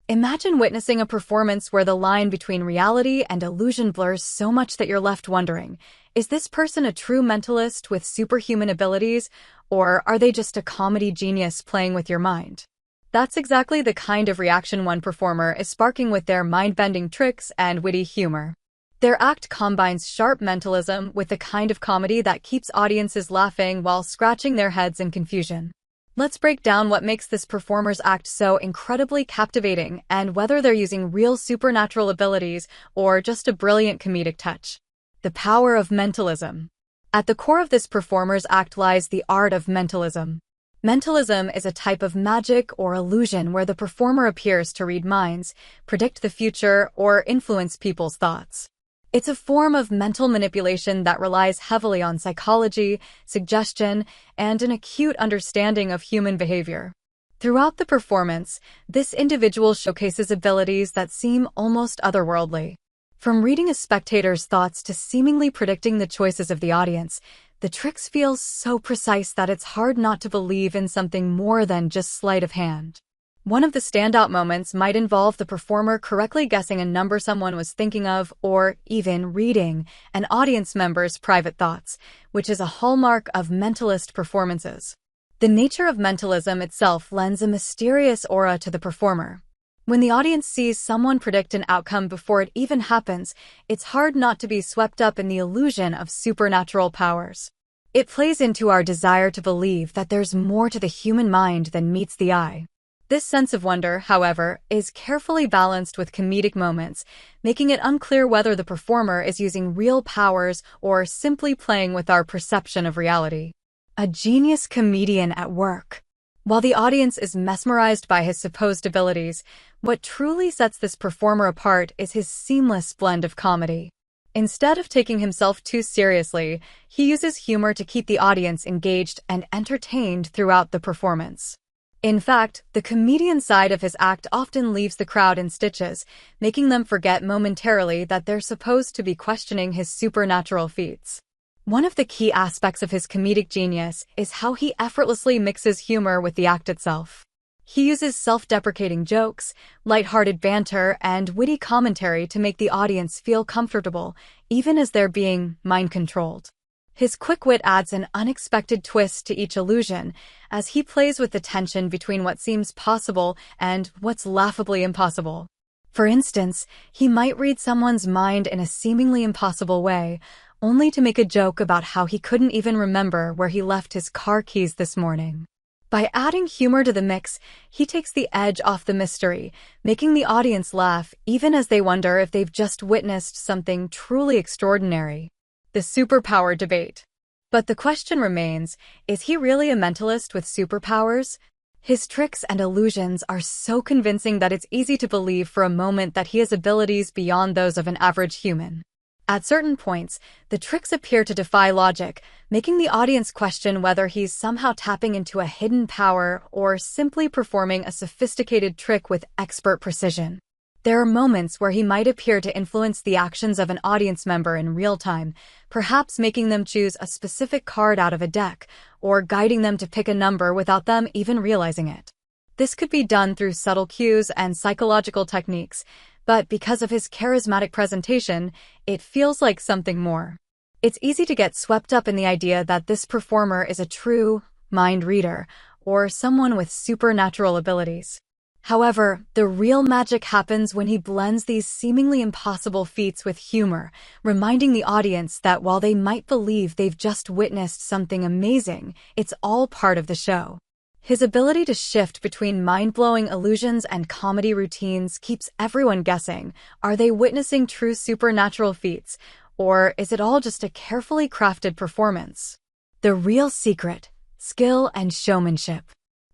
Imagine witnessing a performance where the line between reality and illusion blurs so much that you're left wondering, is this person a true mentalist with superhuman abilities, or are they just a comedy genius playing with your mind? That's exactly the kind of reaction one performer is sparking with their mind-bending tricks and witty humor. Their act combines sharp mentalism with the kind of comedy that keeps audiences laughing while scratching their heads in confusion. Let's break down what makes this performer's act so incredibly captivating and whether they're using real supernatural abilities or just a brilliant comedic touch. The power of mentalism. At the core of this performer's act lies the art of mentalism. Mentalism is a type of magic or illusion where the performer appears to read minds, predict the future, or influence people's thoughts. It's a form of mental manipulation that relies heavily on psychology, suggestion, and an acute understanding of human behavior. Throughout the performance, this individual showcases abilities that seem almost otherworldly. From reading a spectator's thoughts to seemingly predicting the choices of the audience, the tricks feel so precise that it's hard not to believe in something more than just sleight of hand. One of the standout moments might involve the performer correctly guessing a number someone was thinking of, or even reading an audience member's private thoughts, which is a hallmark of mentalist performances. The nature of mentalism itself lends a mysterious aura to the performer. When the audience sees someone predict an outcome before it even happens, it's hard not to be swept up in the illusion of supernatural powers. It plays into our desire to believe that there's more to the human mind than meets the eye. This sense of wonder, however, is carefully balanced with comedic moments, making it unclear whether the performer is using real powers or simply playing with our perception of reality. A genius comedian at work. While the audience is mesmerized by his supposed abilities, what truly sets this performer apart is his seamless blend of comedy. Instead of taking himself too seriously, he uses humor to keep the audience engaged and entertained throughout the performance. In fact, the comedian side of his act often leaves the crowd in stitches, making them forget momentarily that they're supposed to be questioning his supernatural feats. One of the key aspects of his comedic genius is how he effortlessly mixes humor with the act itself. He uses self-deprecating jokes, lighthearted banter, and witty commentary to make the audience feel comfortable, even as they're being mind-controlled. His quick wit adds an unexpected twist to each illusion, as he plays with the tension between what seems possible and what's laughably impossible. For instance, he might read someone's mind in a seemingly impossible way, only to make a joke about how he couldn't even remember where he left his car keys this morning. By adding humor to the mix, he takes the edge off the mystery, making the audience laugh even as they wonder if they've just witnessed something truly extraordinary. The superpower debate. But the question remains, is he really a mentalist with superpowers? His tricks and illusions are so convincing that it's easy to believe for a moment that he has abilities beyond those of an average human. At certain points, the tricks appear to defy logic, making the audience question whether he's somehow tapping into a hidden power or simply performing a sophisticated trick with expert precision. There are moments where he might appear to influence the actions of an audience member in real time, perhaps making them choose a specific card out of a deck, or guiding them to pick a number without them even realizing it. This could be done through subtle cues and psychological techniques, but because of his charismatic presentation, it feels like something more. It's easy to get swept up in the idea that this performer is a true mind reader, or someone with supernatural abilities. However, the real magic happens when he blends these seemingly impossible feats with humor, reminding the audience that while they might believe they've just witnessed something amazing, it's all part of the show. His ability to shift between mind-blowing illusions and comedy routines keeps everyone guessing. Are they witnessing true supernatural feats, or is it all just a carefully crafted performance? The real secret: skill and showmanship.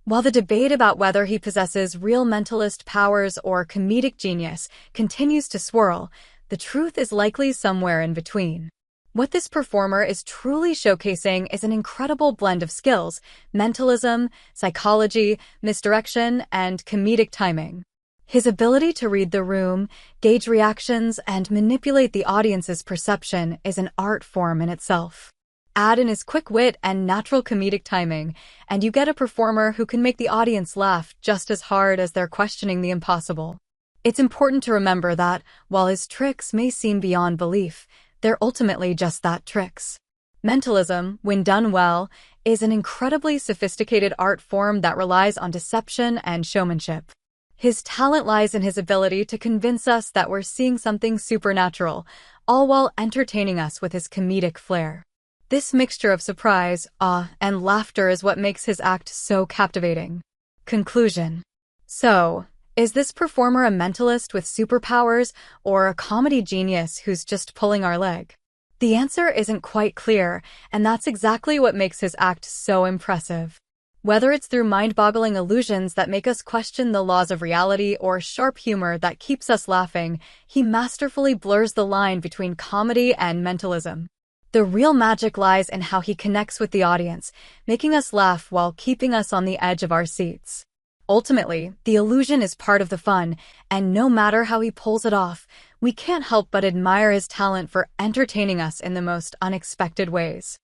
While the debate about whether he possesses real mentalist powers or comedic genius continues to swirl, the truth is likely somewhere in between. What this performer is truly showcasing is an incredible blend of skills: mentalism, psychology, misdirection, and comedic timing. His ability to read the room, gauge reactions, and manipulate the audience's perception is an art form in itself. Add in his quick wit and natural comedic timing, and you get a performer who can make the audience laugh just as hard as they're questioning the impossible. It's important to remember that, while his tricks may seem beyond belief, they're ultimately just that, tricks. Mentalism, when done well, is an incredibly sophisticated art form that relies on deception and showmanship. His talent lies in his ability to convince us that we're seeing something supernatural, all while entertaining us with his comedic flair. This mixture of surprise, awe, and laughter is what makes his act so captivating. Conclusion. So, is this performer a mentalist with superpowers or a comedy genius who's just pulling our leg? The answer isn't quite clear, and that's exactly what makes his act so impressive. Whether it's through mind-boggling illusions that make us question the laws of reality or sharp humor that keeps us laughing, he masterfully blurs the line between comedy and mentalism. The real magic lies in how he connects with the audience, making us laugh while keeping us on the edge of our seats. Ultimately, the illusion is part of the fun, and no matter how he pulls it off, we can't help but admire his talent for entertaining us in the most unexpected ways.